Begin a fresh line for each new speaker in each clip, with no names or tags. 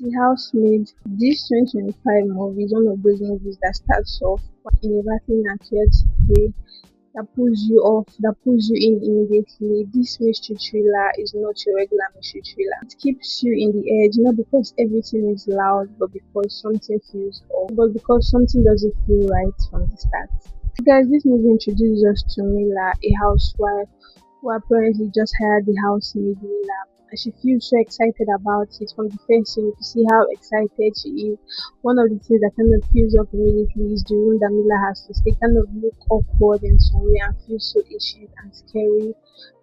The Housemaid. This 2025 movie is one of those movies that starts off in a very accurate way that pulls you off, that pulls you in immediately. This mystery thriller is not your regular mystery thriller. It keeps you in the edge, not because everything is loud, but because something feels off, but because something doesn't feel right from the start. Guys, this movie introduces us to Mila, a housewife who apparently just hired the housemaid Mila. And she feels so excited about it from the first scene. You see how excited she is. One of the things that kind of feels up immediately is the room that Mila has to stay. Kind of look awkward in some way and feel so ancient and scary.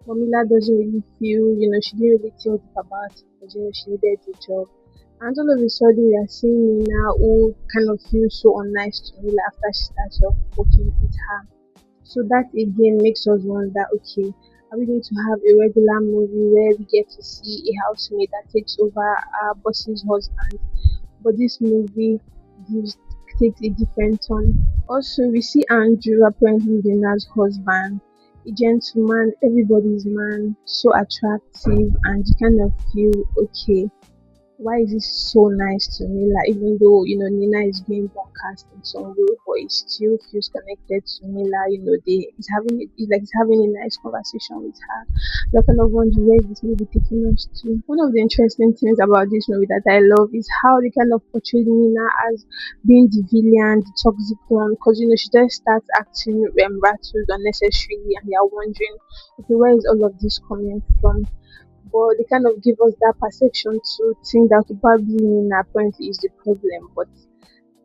But Mila doesn't really feel, she didn't really think about it because she needed the job. And all of a sudden, we are seeing Nina who kind of feels so unnice to Mila after she starts off working with her. So that again makes us wonder, okay, are we going to have a regular movie where we get to see a housemaid that takes over our boss's husband? But this movie gives takes a different turn. Also, we see Andrew apparently Lena's husband, a gentleman, everybody's man, so attractive, and you kind of feel okay, why is this so nice to Mila? Even though Nina is being broadcast in some way, but it still feels connected to Mila. It's having a nice conversation with her. You're kind of wondering where is this movie taking us to. One of the interesting things about this movie that I love is how they kind of portray Nina as being the villain, the toxic one, because she just starts acting rattled unnecessarily, and you're wondering, okay, where is all of this coming from? But they kind of give us that perception to think that probably Nina apparently is the problem, but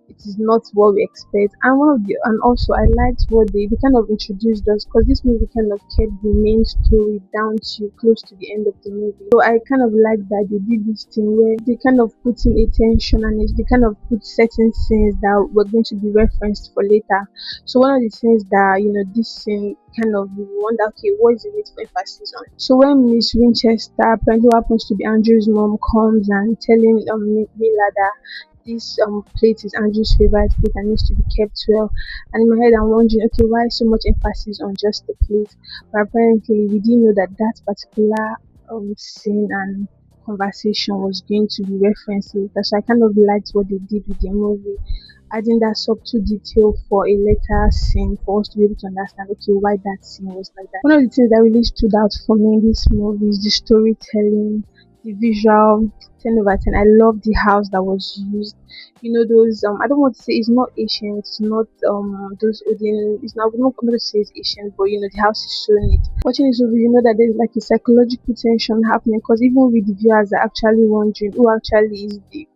it is not what we expect. And also I liked what they kind of introduced us because this movie kind of kept the main story down to close to the end of the movie. So I kind of like that they did this thing where they kind of put in attention and they kind of put certain scenes that were going to be referenced for later. So one of the things that this scene kind of you wonder, okay, what is the need for emphasis on? So when Miss Winchester, apparently who happens to be Andrew's mom, comes and telling Mila that this plate is Andrew's favorite plate and needs to be kept well. And in my head, I'm wondering, okay, why so much emphasis on just the plate? But apparently, we didn't know that that particular scene and conversation was going to be referenced later. So I kind of liked what they did with the movie, adding that subtle detail for a later scene for us to be able to understand, okay, why that scene was like that. One of the things that really stood out for me in this movie is the storytelling, the visual. 10 over 10. I love the house that was used. Those I don't want to say it's not Asian, it's not those Odin, it's not, I'm not going to say it's Asian, but the house is so neat. Watching this movie, that there's like a psychological tension happening because even with the viewers are actually wondering who actually is the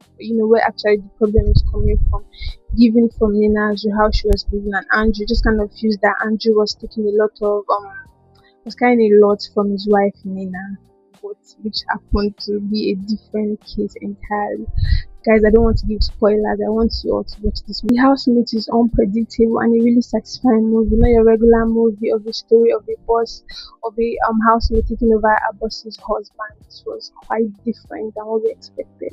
where actually the problem is coming from, given from Nina as to how she was living, and Andrew just kind of feels that Andrew was taking a lot of was carrying a lot from his wife Nina, but which happened to be a different case entirely. Guys, I don't want to give spoilers. I want you all to watch this movie. The Housemate is unpredictable and a really satisfying movie. Not your regular movie of the story of a boss, of a housemate taking over a boss's husband. This was quite different than what we expected.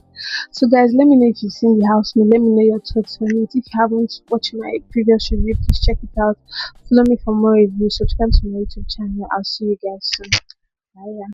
So guys, let me know if you've seen The Housemate. Let me know your thoughts on it. If you haven't watched my previous review, please check it out. Follow me for more reviews. Subscribe to my YouTube channel. I'll see you guys soon. Bye.